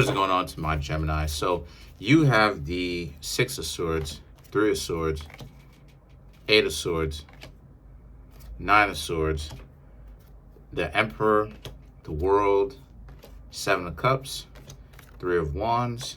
What's going on to my Gemini? So you have the Six of Swords, Three of Swords, Eight of Swords, Nine of Swords, the Emperor, the World, Seven of Cups, Three of Wands,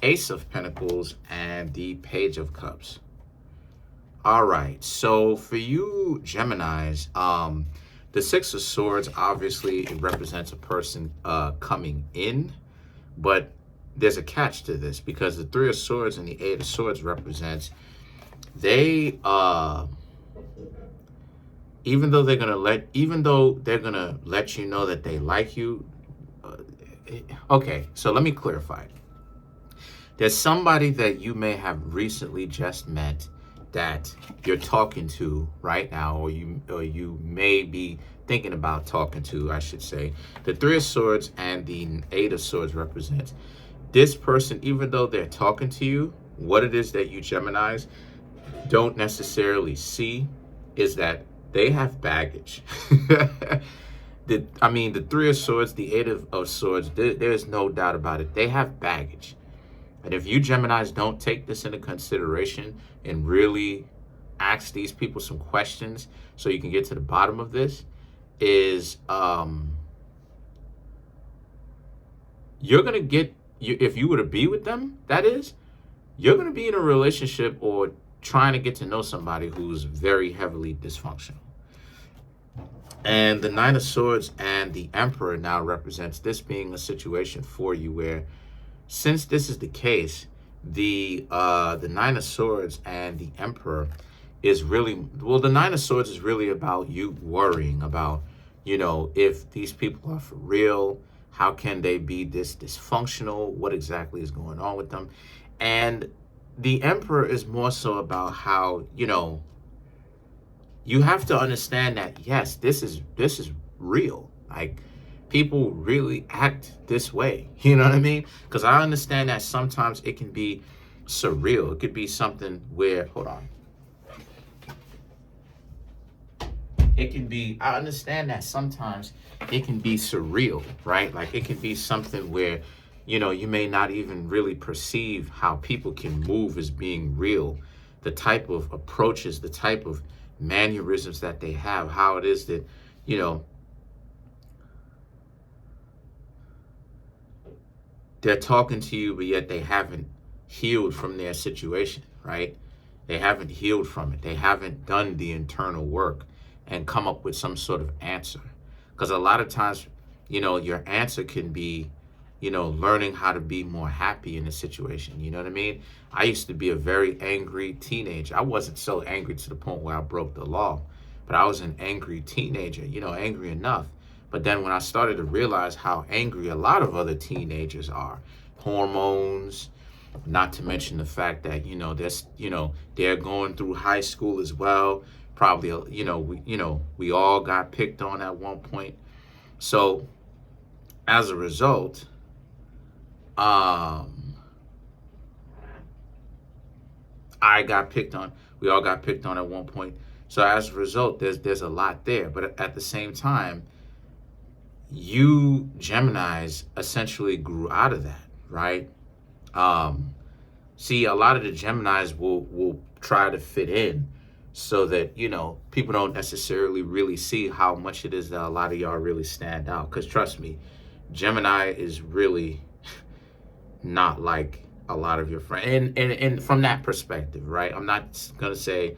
Ace of Pentacles, and the Page of Cups. All right, so for you Geminis, the Six of Swords, obviously it represents a person coming in, but there's a catch to this because the Three of Swords and the Eight of Swords represents they even though they're gonna let you know that they like you. Okay, so let me clarify. There's somebody that you may have recently just met that you're talking to right now, or you may be thinking about talking to, I should say. The Three of Swords and the Eight of Swords represents this person, even though they're talking to you, what it is that you Geminis don't necessarily see is that they have baggage. The Three of Swords, the Eight of Swords, there's no doubt about it. They have baggage. And if you Geminis don't take this into consideration and really ask these people some questions so you can get to the bottom of this, is you're going to get, if you were to be with them, that is, you're going to be in a relationship or trying to get to know somebody who's very heavily dysfunctional. And the Nine of Swords and the Emperor now represents this being a situation for you where, since this is the case, the Nine of Swords and the Emperor is really, well, the Nine of Swords is really about you worrying about, if these people are for real, how can they be this dysfunctional? What exactly is going on with them? And the Emperor is more so about how, you have to understand that, yes, this is real. Like, people really act this way. You know what I mean? Because I understand that sometimes it can be surreal. It could be something where, hold on. I understand that sometimes it can be surreal, right? Like, it can be something where, you may not even really perceive how people can move as being real. The type of approaches, the type of mannerisms that they have, how it is that, they're talking to you, but yet they haven't healed from their situation, right? They haven't healed from it. They haven't done the internal work and come up with some sort of answer. Because a lot of times, your answer can be, learning how to be more happy in a situation. You know what I mean? I used to be a very angry teenager. I wasn't so angry to the point where I broke the law, but I was an angry teenager, angry enough. But then when I started to realize how angry a lot of other teenagers are, hormones, not to mention the fact that, they're going through high school as well. Probably, we all got picked on at one point. So as a result, I got picked on. We all got picked on at one point. So as a result, there's a lot there. But at the same time, you Geminis essentially grew out of that, right? See, a lot of the Geminis will try to fit in so that, people don't necessarily really see how much it is that a lot of y'all really stand out. Because trust me, Gemini is really not like a lot of your friends. And from that perspective, right? I'm not going to say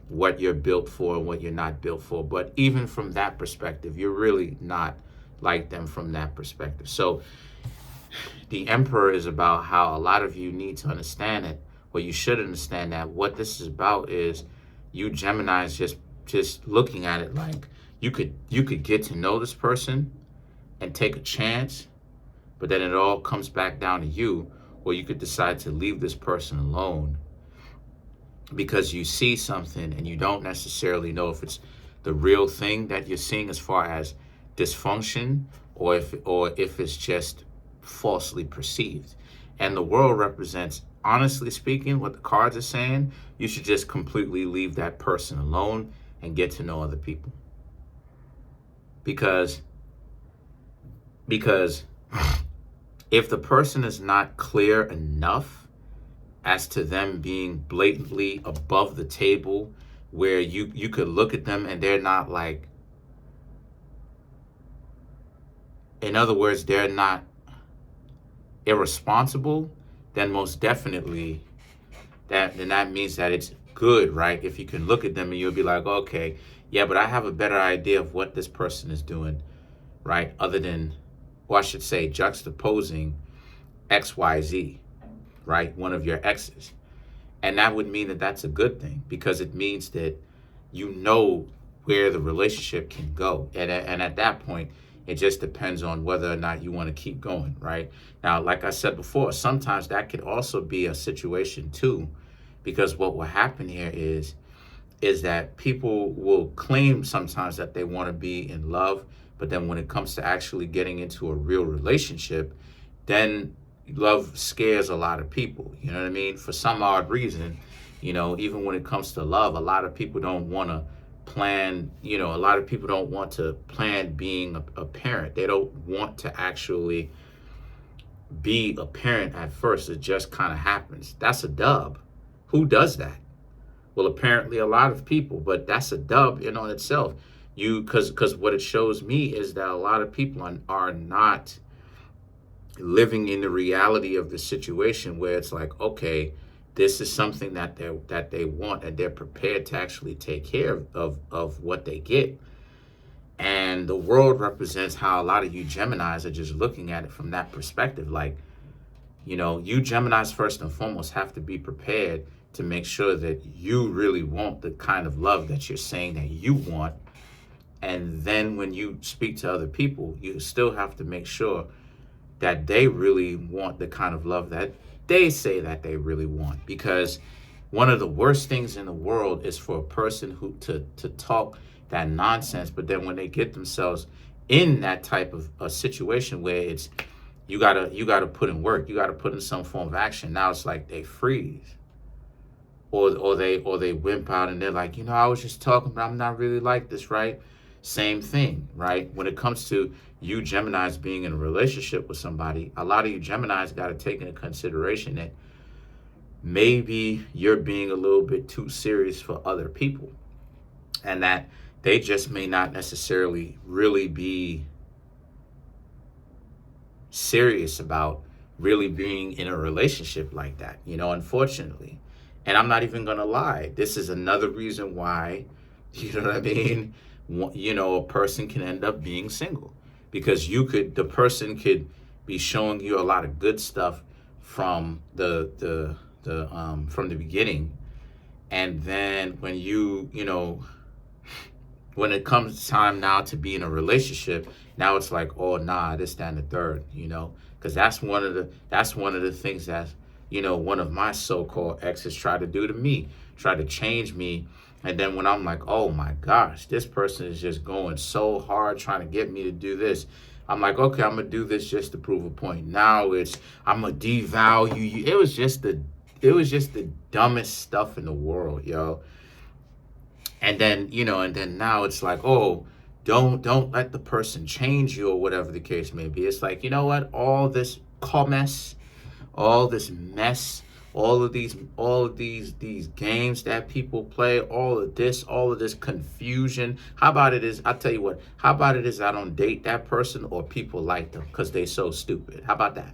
what you're built for and what you're not built for. But even from that perspective, you're really not like them from that perspective. So the Emperor is about how a lot of you need to understand it. Well, you should understand that what this is about is you Geminis just looking at it like you could get to know this person and take a chance, but then it all comes back down to you, or you could decide to leave this person alone because you see something and you don't necessarily know if it's the real thing that you're seeing as far as dysfunction, or if it's just falsely perceived. And the World represents, honestly speaking, what the cards are saying, you should just completely leave that person alone and get to know other people. Because if the person is not clear enough as to them being blatantly above the table, where you could look at them and they're not like, in other words, they're not irresponsible, then most definitely that means that it's good, right? If you can look at them and you'll be like, okay, yeah, but I have a better idea of what this person is doing, right? Other than, or I should say, juxtaposing XYZ, right? One of your exes. And that would mean that that's a good thing, because it means that you know where the relationship can go. And at that point, it just depends on whether or not you want to keep going, right? Now, like I said before, sometimes that could also be a situation too, because what will happen here is that people will claim sometimes that they want to be in love, but then when it comes to actually getting into a real relationship, then love scares a lot of people. You know what I mean? For some odd reason, even when it comes to love, a lot of people don't want to plan, a lot of people don't want to plan being a parent. They don't want to actually be a parent at first. It just kind of happens. That's a dub. Who does that? Well, apparently a lot of people, but that's a dub in on itself. Because what it shows me is that a lot of people are not living in the reality of the situation, where it's like, okay, this is something that they want, and they're prepared to actually take care of what they get. And the world represents how a lot of you Geminis are just looking at it from that perspective. Like, you Geminis first and foremost have to be prepared to make sure that you really want the kind of love that you're saying that you want. And then when you speak to other people, you still have to make sure that they really want the kind of love that they say that they really want. Because one of the worst things in the world is for a person to talk that nonsense, but then when they get themselves in that type of a situation where it's you gotta put in work, you gotta put in some form of action, now it's like they freeze. Or they wimp out and they're like, I was just talking, but I'm not really like this, right? Same thing, right? When it comes to you Geminis being in a relationship with somebody, a lot of you Geminis got to take into consideration that maybe you're being a little bit too serious for other people, and that they just may not necessarily really be serious about really being in a relationship like that, unfortunately. And I'm not even going to lie. This is another reason why, you know what I mean? A person can end up being single, because the person could be showing you a lot of good stuff from the beginning. And then when when it comes time now to be in a relationship, now it's like, oh nah, this, that, and the third, because that's one of the things that, one of my so-called exes tried to do to me, tried to change me. And then when I'm like, oh my gosh, this person is just going so hard trying to get me to do this, I'm like, okay, I'm gonna do this just to prove a point. Now I'm gonna devalue you. It was just the dumbest stuff in the world, yo. And then, now it's like, oh, don't let the person change you, or whatever the case may be. It's like, you know what? All this mess, all this mess, all of these games that people play, all of this confusion. How about it is, I'll tell you what, how about it is I don't date that person, or people like them because they so stupid. How about that?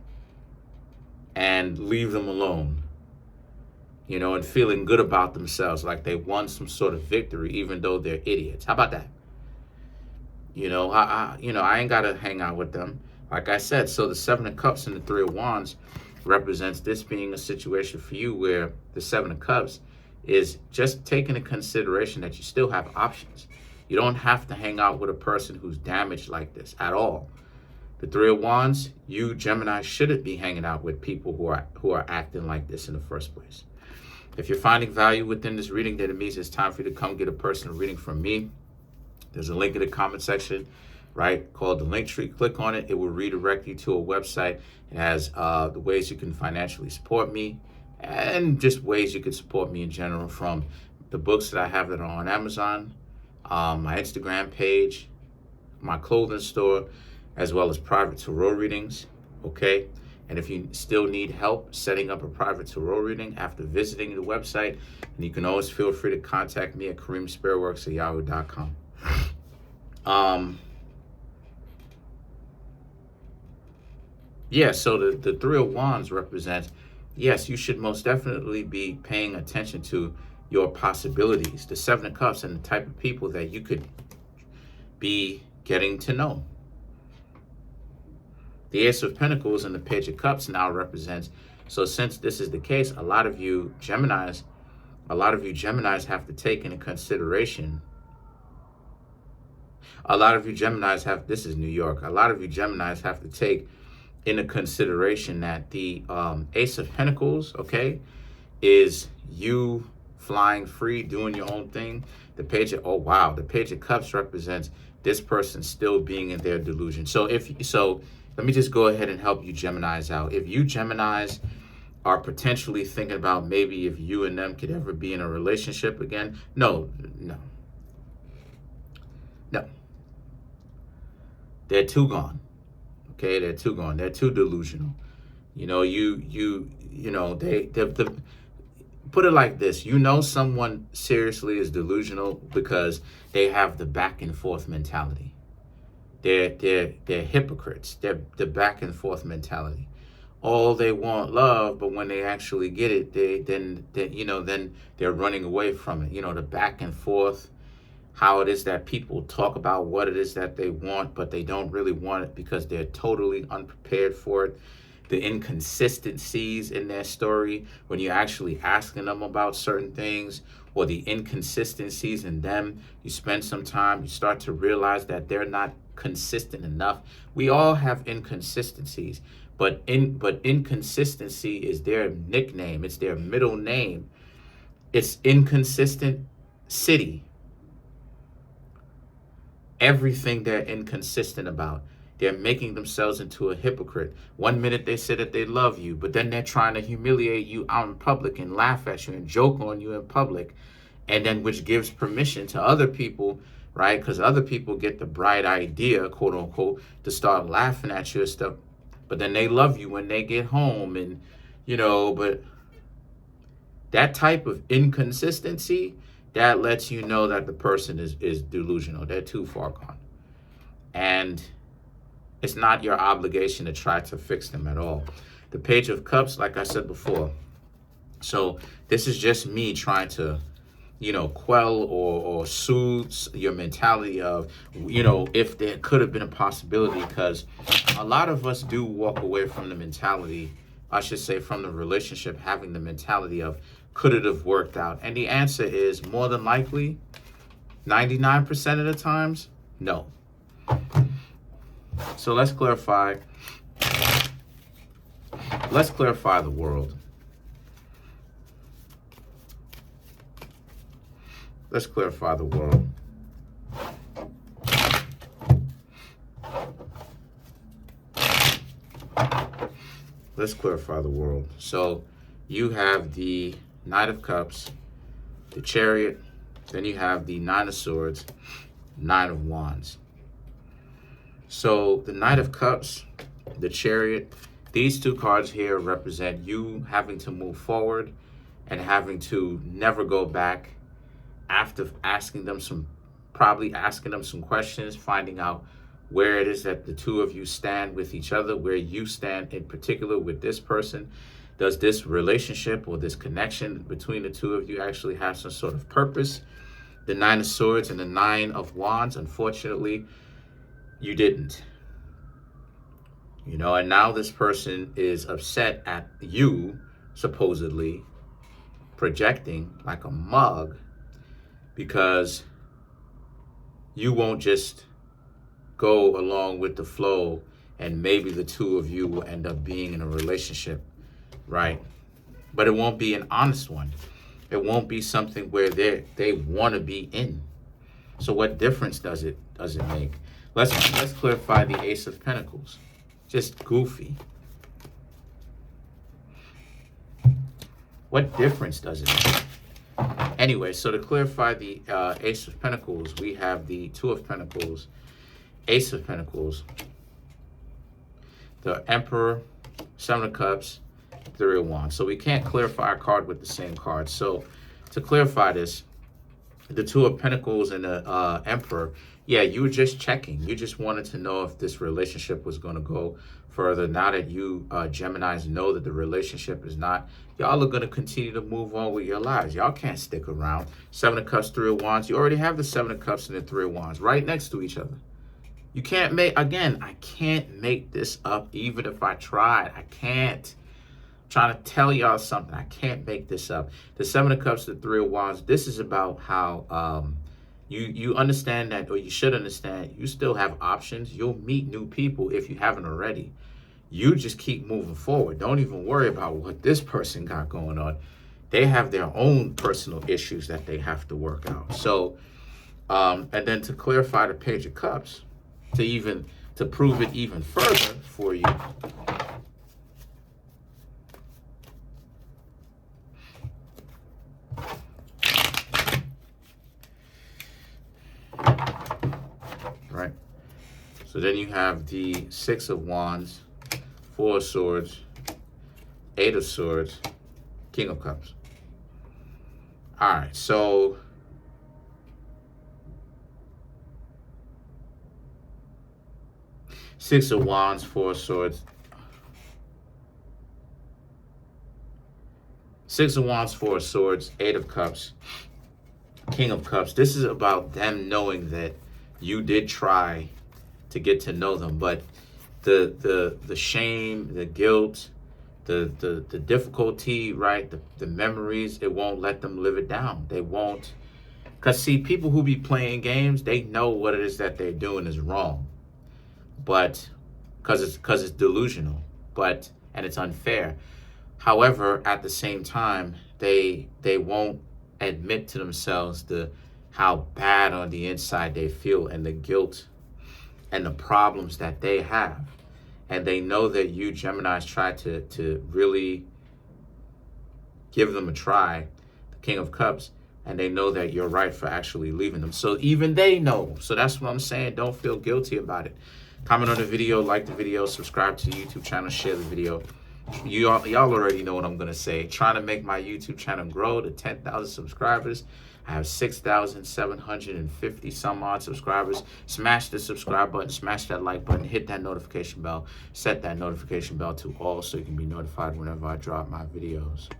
And leave them alone. And feeling good about themselves, like they won some sort of victory, even though they're idiots. How about that? I ain't gotta hang out with them. Like I said, so the Seven of Cups and the Three of Wands represents this being a situation for you where the Seven of Cups is just taking into consideration that you still have options. You don't have to hang out with a person who's damaged like this at all. The Three of Wands, you Gemini shouldn't be hanging out with people who are acting like this in the first place. If you're finding value within this reading, then it means it's time for you to come get a personal reading from me. There's a link in the comment section, right, called the link tree. Click on it. It will redirect you to a website. It has the ways you can financially support me, and just ways you can support me in general, from the books that I have that are on Amazon, my Instagram page, my clothing store, as well as private tarot readings, okay? And if you still need help setting up a private tarot reading after visiting the website, and you can always feel free to contact me at Kareemspiritworks at yahoo.com. Yeah, so the Three of Wands represents, yes, you should most definitely be paying attention to your possibilities, the Seven of Cups, and the type of people that you could be getting to know. The Ace of Pentacles and the Page of Cups now represents, so since this is the case, a lot of you Geminis have to take into consideration, this is New York, a lot of you Geminis have to take into consideration that the Ace of Pentacles, okay, is you flying free, doing your own thing. The Page of, oh wow, the Page of Cups represents this person still being in their delusion. So let me just go ahead and help you Geminis out. If you Geminis are potentially thinking about maybe if you and them could ever be in a relationship again, no. They're too gone. Okay, they're too gone. They're too delusional. You know, they put it like this. You know someone seriously is delusional because they have the back and forth mentality. They're hypocrites. They're the back and forth mentality. Oh, they want love, but when they actually get it, then they're running away from it. You know, the back and forth, how it is that people talk about what it is that they want, but they don't really want it because they're totally unprepared for it. The inconsistencies in their story when you're actually asking them about certain things, or the inconsistencies in them, you spend some time, you start to realize that they're not consistent enough. We all have inconsistencies, but inconsistency is their nickname. It's their middle name. It's inconsistent city. Everything they're inconsistent about. They're making themselves into a hypocrite. One minute they say that they love you, but then they're trying to humiliate you out in public and laugh at you and joke on you in public. And then which gives permission to other people, right? Because other people get the bright idea, quote unquote, to start laughing at you and stuff. But then they love you when they get home, and but that type of inconsistency, that lets you know that the person is delusional. They're too far gone. And it's not your obligation to try to fix them at all. The Page of Cups, like I said before. So this is just me trying to, quell or soothe your mentality of, if there could have been a possibility, because a lot of us do walk away from the mentality, I should say from the relationship, having the mentality of, could it have worked out? And the answer is more than likely, 99% of the times, no. So let's clarify the world. Let's clarify the world. Let's clarify the world. So you have the Knight of Cups, the Chariot, then you have the Nine of Swords, Nine of Wands. So the Knight of Cups, the Chariot, these two cards here represent you having to move forward and having to never go back after asking them some questions, finding out where it is that the two of you stand with each other, where you stand in particular with this person. Does this relationship or this connection between the two of you actually have some sort of purpose? The Nine of Swords and the Nine of Wands, unfortunately, you didn't. And now this person is upset at you, supposedly projecting like a mug, because you won't just go along with the flow and maybe the two of you will end up being in a relationship, right? But it won't be an honest one. It won't be something where they want to be in. So what difference does it make? Let's clarify the Ace of Pentacles. Just goofy. What difference does it make? Anyway, so to clarify the Ace of Pentacles, we have the Two of Pentacles, Ace of Pentacles, the Emperor, Seven of Cups, Three of Wands. So we can't clarify a card with the same card. So to clarify this, the Two of Pentacles and the Emperor, yeah, you were just checking. You just wanted to know if this relationship was going to go further. Now that you Geminis know that the relationship is not, y'all are going to continue to move on with your lives. Y'all can't stick around. Seven of Cups, Three of Wands. You already have the Seven of Cups and the Three of Wands right next to each other. You can't make, again, I can't make this up even if I tried. I can't. I'm trying to tell y'all something. I can't make this up. The Seven of Cups, the Three of Wands, this is about how you understand that, or you should understand, you still have options. You'll meet new people if you haven't already. You just keep moving forward. Don't even worry about what this person got going on. They have their own personal issues that they have to work out. So, and then to clarify the Page of Cups, to prove it even further for you, right? So then you have the Six of Wands, Four of Swords, Eight of Swords, King of Cups. All right, so Six of Wands, Four of Swords. Six of Wands, Four of Swords, Eight of Cups, King of Cups. This is about them knowing that you did try to get to know them, but the shame, the guilt, the difficulty, right? The memories, it won't let them live it down. They won't. Because see, people who be playing games, they know what it is that they're doing is wrong. But because it's delusional, and it's unfair. However, at the same time, they won't admit to themselves how bad on the inside they feel, and the guilt and the problems that they have. And they know that you Geminis try to really give them a try, the King of Cups, and they know that you're right for actually leaving them. So even they know. So that's what I'm saying. Don't feel guilty about it. Comment on the video, like the video, subscribe to the YouTube channel, share the video. Y'all already know what I'm going to say. Trying to make my YouTube channel grow to 10,000 subscribers. I have 6,750 some odd subscribers. Smash the subscribe button, smash that like button, hit that notification bell, set that notification bell to all so you can be notified whenever I drop my videos.